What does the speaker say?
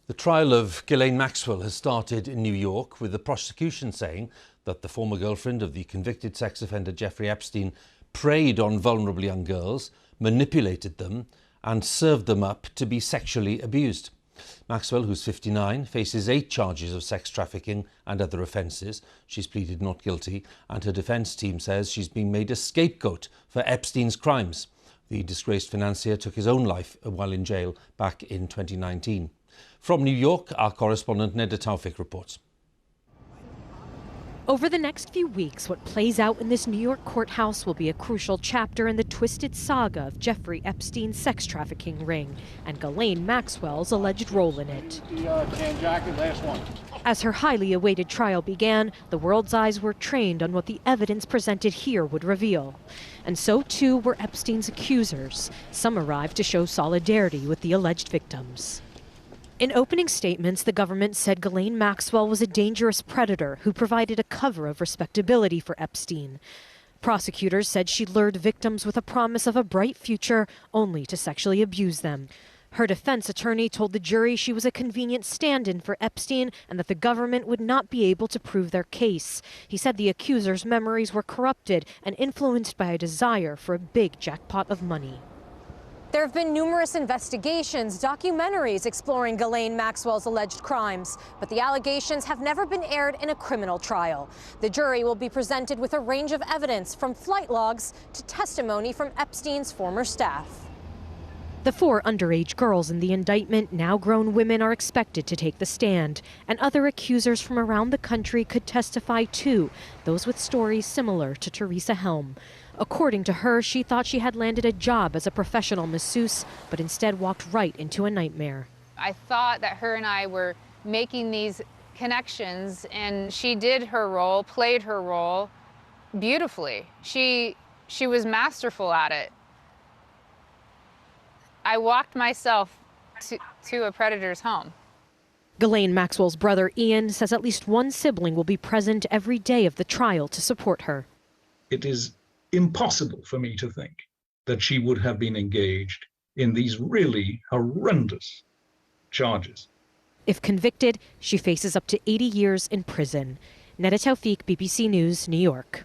The trial of Ghislaine Maxwell has started in New York, with the prosecution saying that the former girlfriend of the convicted sex offender Jeffrey Epstein preyed on vulnerable young girls, manipulated them and served them up to be sexually abused. Maxwell, who's 59, faces 8 charges of sex trafficking and other offences. She's pleaded not guilty, and her defence team says she's been made a scapegoat for Epstein's crimes. The disgraced financier took his own life while in jail back in 2019. From New York, our correspondent Nada Tawfik reports. Over the next few weeks, what plays out in this New York courthouse will be a crucial chapter in the twisted saga of Jeffrey Epstein's sex trafficking ring and Ghislaine Maxwell's alleged role in it. As her highly awaited trial began, the world's eyes were trained on what the evidence presented here would reveal. And so too were Epstein's accusers. Some arrived to show solidarity with the alleged victims. In opening statements, the government said Ghislaine Maxwell was a dangerous predator who provided a cover of respectability for Epstein. Prosecutors said she lured victims with a promise of a bright future, only to sexually abuse them. Her defense attorney told the jury she was a convenient stand-in for Epstein and that the government would not be able to prove their case. He said the accusers' memories were corrupted and influenced by a desire for a big jackpot of money. There have been numerous investigations, documentaries exploring Ghislaine Maxwell's alleged crimes, but the allegations have never been aired in a criminal trial. The jury will be presented with a range of evidence, from flight logs to testimony from Epstein's former staff. The 4 underage girls in the indictment, now grown women, are expected to take the stand, and other accusers from around the country could testify too, those with stories similar to Teresa Helm. According to her, she thought she had landed a job as a professional masseuse, but instead walked right into a nightmare. I thought that her and I were making these connections, and she did her role, played her role beautifully. She was masterful at it. I walked myself to a predator's home. Ghislaine Maxwell's brother Ian says at least one sibling will be present every day of the trial to support her. It is impossible for me to think that she would have been engaged in these really horrendous charges. If convicted, she faces up to 80 years in prison. Nada Tawfik, BBC News, New York.